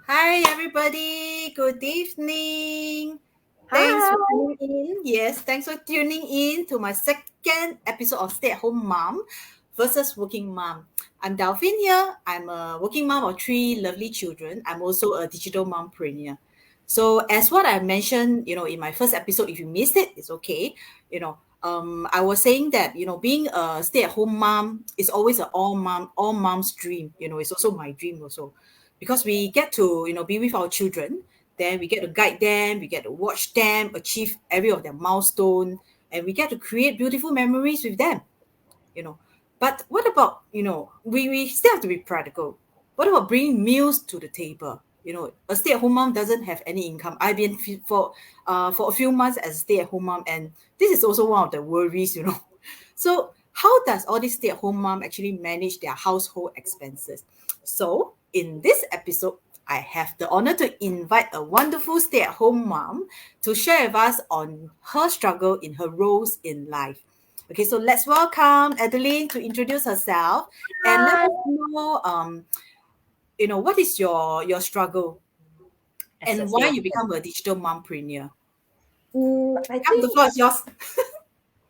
Hi, everybody. Good evening. Thanks Hi. for tuning in. Yes, thanks for tuning in to my second episode of Stay at Home Mom versus Working Mom. I'm Delphine here. I'm a working mom of three lovely children. I'm also a digital mompreneur. So, as what I mentioned, in my first episode, if you missed it, it's okay. I was saying that being a stay-at-home mom is always an all mom's dream. It's also my dream also because we get to be with our children, then we get to guide them, we get to watch them achieve every of their milestone, and we get to create beautiful memories with them you know but what about we still have to be practical. What about bringing meals to the table? A stay-at-home mom doesn't have any income. I've been for a few months as a stay-at-home mom, and this is also one of the worries. So how does all these stay-at-home mom actually manage their household expenses? So in this episode, I have the honor to invite a wonderful stay-at-home mom to share with us on her struggle in her roles in life. Okay, so let's welcome Adeline to introduce herself and let Hi. us know, what is your struggle As a and why stay you become a digital mompreneur. I Come, the think floor is yours.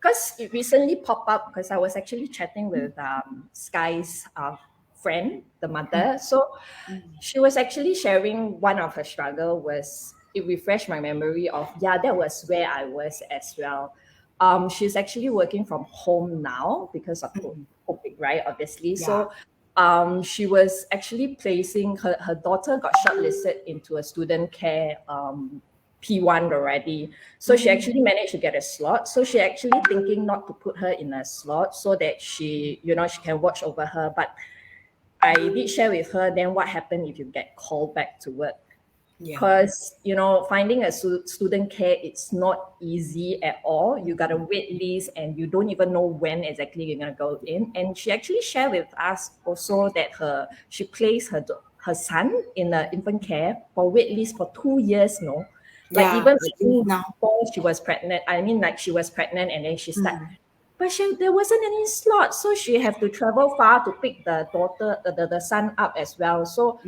because it recently popped up because I was actually chatting with Sky's friend, the mother. So she was actually sharing one of her struggle was it refreshed my memory of that was where I was as well. She's actually working from home now because of COVID, right? Obviously. Yeah. So she was actually placing her daughter got shortlisted into a student care P1 already. So she Mm, actually managed to get a slot. So she actually thinking not to put her in a slot so that she can watch over her. But I did share with her then what happened if you get called back to work. yeah. Because finding a student care, it's not easy at all. You got a wait list and you don't even know when exactly you're gonna go in. And she actually shared with us also that she placed her son in the infant care for wait list for 2 years. No, like Yeah, even I think now. before she was pregnant. I mean, like she was pregnant and then she started, Mm, but there wasn't any slot, so she have to travel far to pick the daughter, the son up as well. So,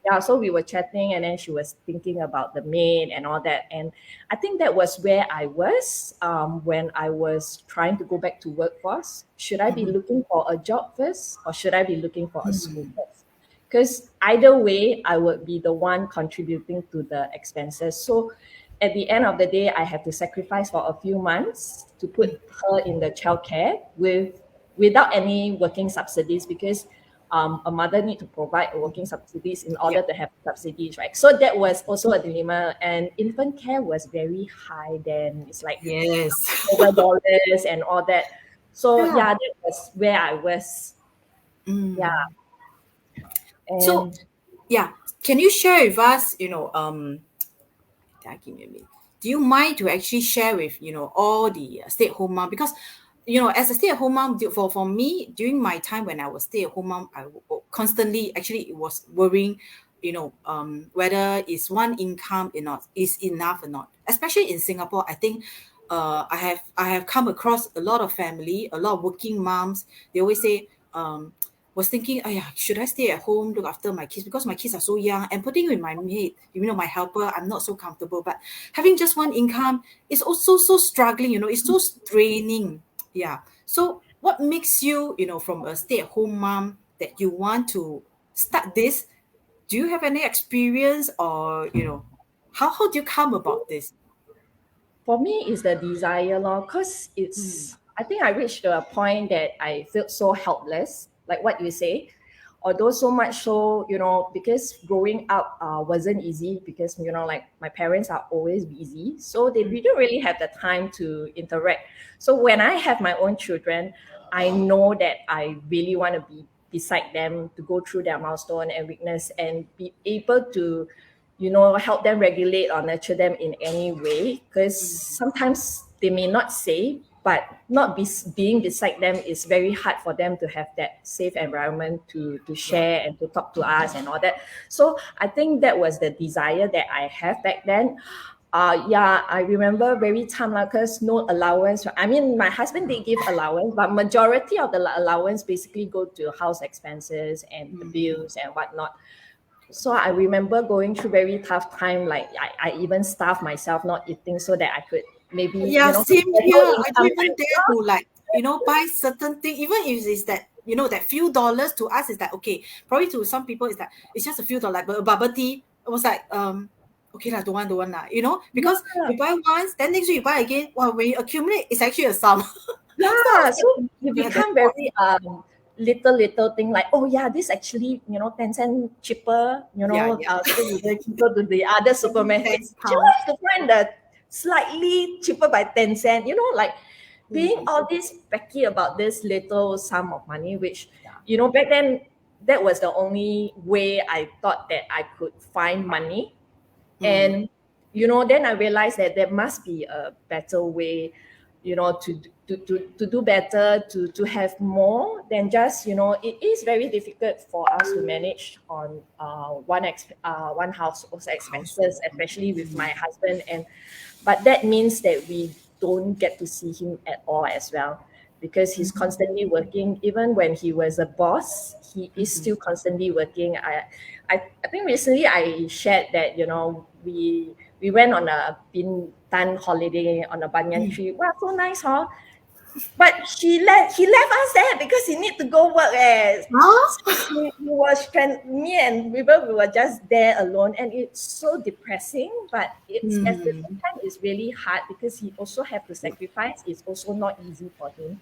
yeah, so we were chatting, and then she was thinking about the maid and all that. And I think that was where I was when I was trying to go back to workforce. Should I be looking for a job first, or should I be looking for a school first? Because either way, I would be the one contributing to the expenses. So at the end of the day, I have to sacrifice for a few months to put her in the childcare without any working subsidies because a mother need to provide working subsidies in yeah. order to have subsidies, right? So that was also a dilemma. And infant care was very high then. It's like Yes. over dollars and all that. So Yeah. yeah, that was where I was. Yeah, Mm. So, and yeah, can you share with us, give me a minute. Do you mind to actually share with all the stay-at-home mom? Because as a stay-at-home mom, for me during my time when I was stay-at-home mom, constantly actually it was worrying, whether is one income enough is enough or not. Especially in Singapore, I think I have come across a lot of family, a lot of working moms. They always say, was thinking, oh yeah, should I stay at home, look after my kids because my kids are so young, and putting with my maid, my helper, I'm not so comfortable. But having just one income is also so struggling, it's so straining. Yeah. So what makes you, from a stay-at-home mom that you want to start this? Do you have any experience or, how do you come about this? for me, it's the desire, lor. Cause Mm, I think I reached a point that I felt so helpless, like what you say. Although so much so, because growing up wasn't easy because like my parents are always busy, so they didn't really have the time to interact. So when I have my own children, I know that I really want to be beside them to go through their milestone and weakness and be able to help them regulate or nurture them in any way. Because sometimes they may not say, but not being beside them is very hard for them to have that safe environment to yeah. share and to talk to us and all that. So I think that was the desire that I have back then. Yeah, I remember very time because no allowance. I mean, my husband did give allowance, but majority of the allowance basically go to house expenses and the bills and whatnot. So I remember going through very tough time. Like I even starved myself not eating so that I could maybe, Yeah, same get here. more I don't income. even dare to like, buy certain thing, even if it's that, that few dollars to us is like okay. Probably to some people it's like it's just a few dollars, like but a bubble tea, it was like okay lah, don't want lah, because Yeah. you buy once, then next week you buy again. Well, when you accumulate, it's actually a sum. So I Yeah, was so like, you yeah, that's become what. very little thing like, oh yeah, this actually 10 cent cheaper, Yeah, yeah. so we go to the other Every supermarket. cents You count. have to find the slightly cheaper by 10 cent. Like being Mm, all this pecky about this little sum of money, which yeah. back then that was the only way I thought that I could find money. Mm, And then I realized that there must be a better way, to do better, to have more than just, it is very difficult for us to manage on one household's expenses, household. especially with my Mm, husband. But that means that we don't get to see him at all as well, because he's mm, constantly working. Even when he was a boss, he is mhm. still constantly working. I think recently I shared that we went on a Bintan holiday on a banyan Mm. tree. Wow, so nice, huh? But he left us there because he need to go work. Huh? So he was me and River, we were just there alone, and it's so depressing. But it's at the same Mm. time it's really hard because he also have to sacrifice. It's also not easy for him.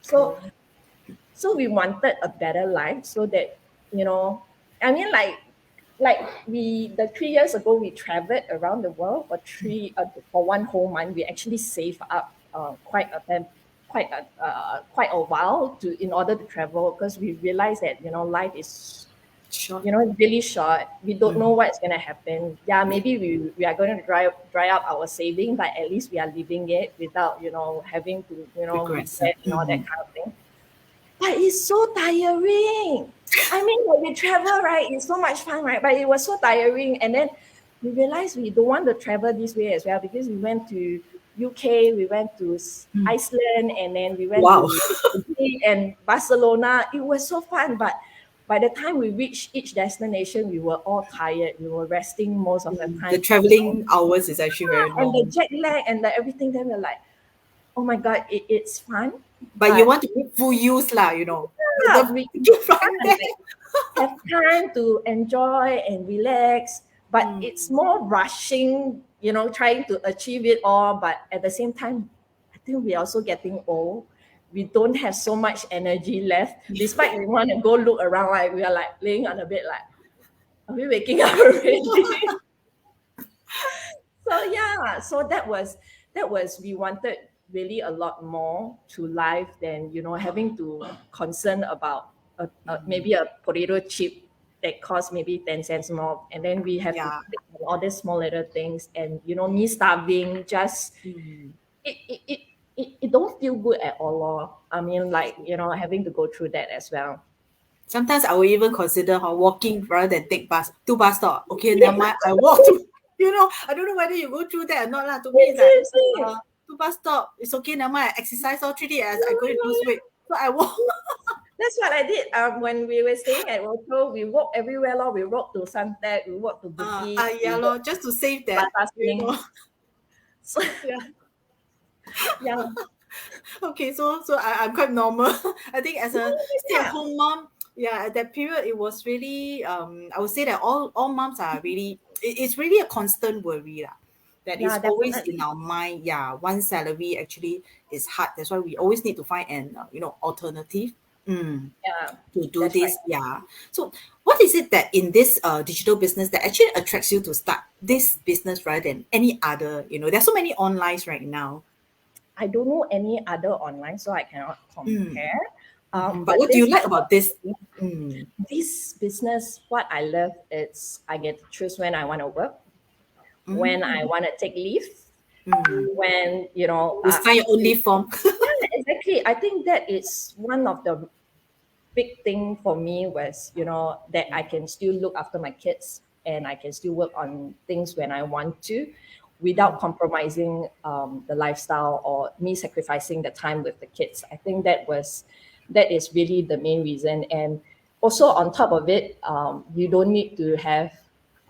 So True. so we wanted a better life, so that you know I mean, like we the 3 years ago we traveled around the world for for 1 whole month. We actually saved up quite a while to in order to travel, because we realized that life is Short. really short. We don't know Mm. what's going to happen. Yeah, Yeah. maybe we are going to dry up our saving, but at least we are living it without having to Regrets. regret and all that kind of thing. But it's so tiring. I mean, when we travel, right, it's so much fun, right? But it was so tiring. And then we realized we don't want to travel this way as well, because we went to UK, we went to Mm. Iceland, and then we went Wow. to Italy and Barcelona. It was so fun. But by the time we reached each destination, we were all tired. We were resting most of the Mm. The time. traveling hours is actually very And the long, jet lag and everything, then we're like, oh my God, it's fun. but you But want to make full use lah. yeah, The we keep fun, flying there. like have time to enjoy and relax, but Mm. it's more rushing, trying to achieve it all. But at the same time, I think we're also getting old. We don't have so much energy left. Despite we want to go look around, like we are like laying on the bed, like, are we waking up already? So yeah, so that was we wanted really a lot more to life than having to concern about maybe a potato chip that costs maybe 10 cents more, and then we have to Yeah. think of all these small little things, and me starving, just Mm. it it, it it don't feel good at all, lor. I mean, like having to go through that as well. Sometimes I will even consider walking rather than take bus. Two bus stop. Okay, never Yeah, mind. I walk to. I don't know whether you go through that or not lah. To me, it's like same, same. two bus stop. It's okay. Never mind. I exercise all 3 days. I go to lose weight. So I walk. That's what I did. When we were staying at Roto, we walked everywhere. Lor. We walked to Suntec, we walked to Bugis, we Yeah, lor, walked just to save to that. Plaza Sing. So, Yeah. yeah, Okay, so I'm quite normal. I think as a yeah, stay-at-home mom, yeah, at that period it was really I would say that all moms are really it's really a constant worry lah. That yeah, is always in definitely. our mind. Yeah, one salary actually is hard. That's why we always need to find an alternative. Mm, Yeah, to do that's right. this. Yeah. So what is it that in this digital business that actually attracts you to start this business rather than any other? There's so many onlines right now. I don't know any other online, so I cannot Mm. compare. Mhm. But But what do you this like about this? Mm. this business, what I love is I get to choose when I want to work, when I Mm. want to take leave, Mm. when You sign your own leave form. yeah, exactly. I think that is one of the big thing for me was, that I can still look after my kids, and I can still work on things when I want to, without compromising the lifestyle or me sacrificing the time with the kids. I think that is really the main reason. And also on top of it, you don't need to have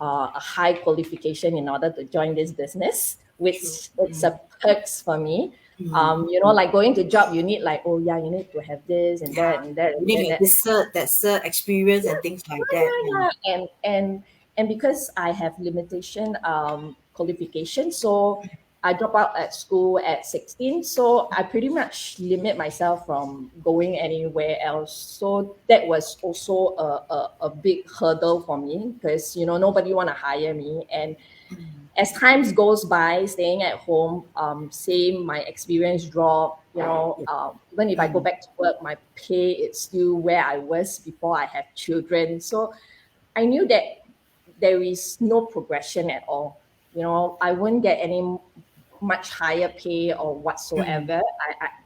a high qualification in order to join this business, True. which it's a perks for me. Mm. Like going to job, you need like, oh yeah, you need to have this and that Yeah. and that You and need that. like this cert, that cert experience and things like that. Yeah, and because I have limitation qualification, so I drop out at school at 16. So I pretty much limit myself from going anywhere else. So that was also a big hurdle for me because nobody want to hire me. And Mm. as times goes by, staying at home, same my experience drop. Yeah. Even if I go Mm. back to work, my pay is still where I was before I had children. So I knew that there is no progression at all. I wouldn't get any much higher pay or Mm. whatsoever.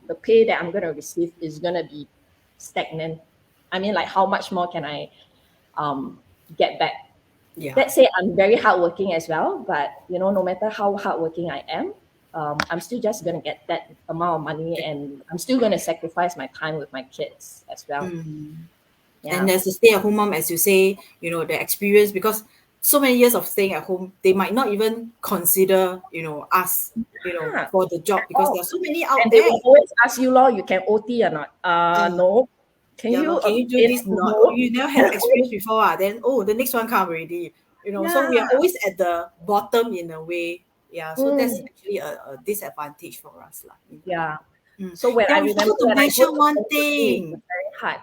The pay that I'm going to receive is going to be stagnant. I mean, like, how much more can I get back? Yeah. Let's say I'm very hardworking as well, but no matter how hardworking I am, I'm still just going to get that amount of money, and I'm still going to sacrifice my time with my kids as well. Mm. And Yeah. as a stay-at-home mom, as you say, the experience, because so many years of staying at home, they might not even consider, us, Yeah. for the job because Oh, there are so many out and they there. will always ask you, Law, you can OT or not? Uh, No. Can yeah, you Lord, can you do abstain? this? Not, oh, No. you never had experience before. Then, oh, the next one come already. So we are Yeah. always at the bottom in a way. Yeah, so that's Mm, actually a disadvantage for us, lah. yeah. Mm. So when Yeah, I we remember forgot to when I go mention to one university, it thing. was very hard.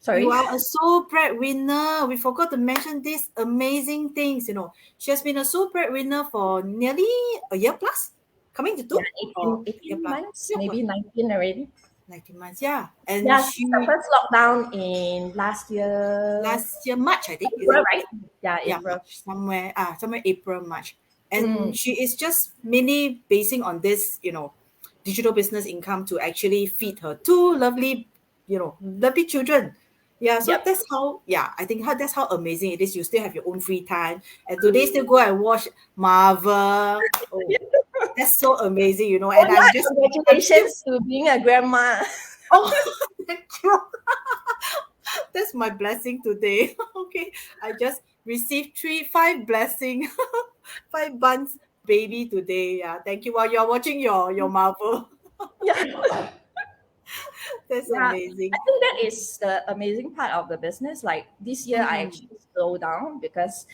You Sorry. are a sole breadwinner. We forgot to mention these amazing things. She has been a sole breadwinner for nearly a year plus, coming to Yeah, two 18, or a year 18 plus. months, Yeah, maybe what, 19 already. 19 months. Yeah, and Yeah, since the she first lockdown in last year, last year March, I think, is April, it? right? Yeah, Yeah, April. March somewhere April, March, Mm, and she is just mainly basing on this, digital business income to actually feed her two lovely children. Yeah, so yep. that's how. Yeah, I think that's how amazing it is. You still have your own free time, and today still go and watch Marvel. Oh, that's so amazing, Oh And yeah, I'm still. congratulations to being a grandma. Oh, thank you. That's my blessing today. Okay. I just received five blessing, five buns baby today. Yeah. Thank you. While you're watching your Marvel. Yeah. That's Yeah, I amazing. think that is the amazing part of the business. Like this year, I Mm, actually slowed down because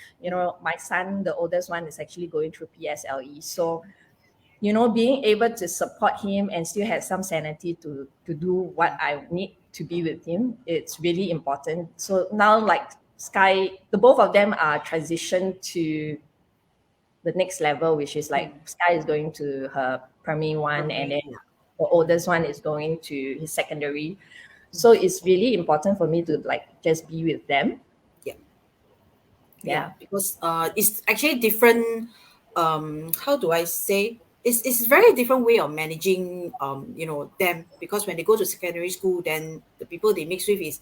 my son, the oldest one, is actually going through PSLE. So being able to support him and still have some sanity to do what I need to be with him, it's really important. So now, like Sky, the both of them are transitioned to the next level, which is like mm. Sky is going to her primary one, and Primary, then yeah. the oldest one is going to his secondary. So it's really important for me to like just be with them. Yeah. Yeah, Yeah. because it's actually different. How do I say? It's very different way of managing them, because when they go to secondary school, then the people they mix with is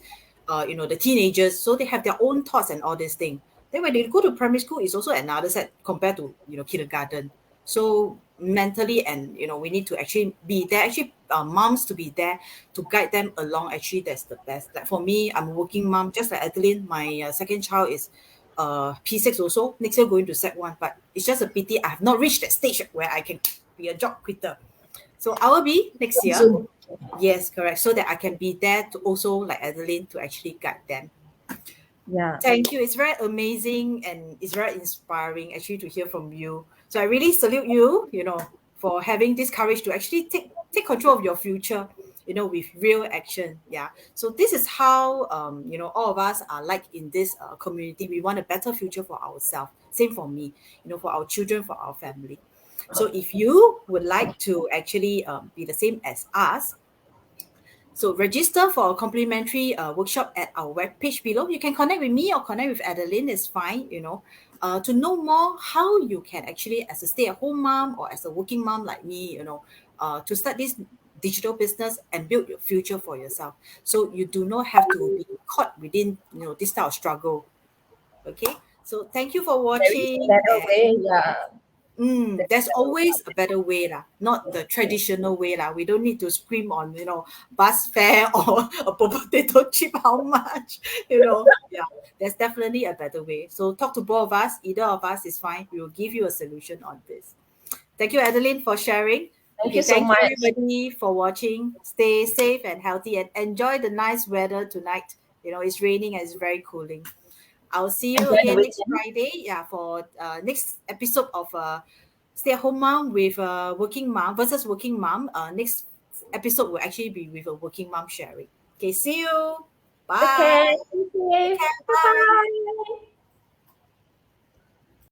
the teenagers, so they have their own thoughts and all this thing. Then when they go to primary school, it's also another set compared to kindergarten. So mentally, and we need to actually be there. Actually, moms to be there to guide them along. Actually, that's the best. Like for me, I'm a working mom, just like Adeline. My second child is P6 also, next year going to Sec 1, but it's just a pity I have not reached that stage where I can be a job quitter. So I will be next year. Soon. Yes, correct. So that I can be there to also, like Adeline, to actually guide them. Yeah. Thank you. It's very amazing and it's very inspiring actually to hear from you. So I really salute you, for having this courage to actually take control of your future, with real action. Yeah. So this is how all of us are like in this community. We want a better future for ourselves. Same for me, for our children, for our family. So if you would like to actually be the same as us, so register for a complimentary workshop at our webpage below. You can connect with me or connect with Adeline, is fine, to know more how you can actually, as a stay-at-home mom or as a working mom like me, to start this digital business and build your future for yourself. So you do not have to be caught within, this type of struggle. Okay. So thank you for There is a watching. better way. Yeah. There's always a better way lah, not the traditional way lah. We don't need to scream on, bus fare or a potato chip how much, Yeah, there's definitely a better way. So talk to both of us. Either of us is fine. We will give you a solution on this. Thank you, Adeline, for sharing. Thank Okay, you so thank you much. everybody for watching. Stay safe and healthy and enjoy the nice weather tonight. It's raining and it's very cooling. I'll see you Enjoy the again next weekend. Friday. Yeah, for next episode of Stay at Home Mom with Working Mom versus Working Mom. Next episode will actually be with a working mom sharing. Okay, see you. Take Bye. care. Thank Take you. care. Bye Bye. bye.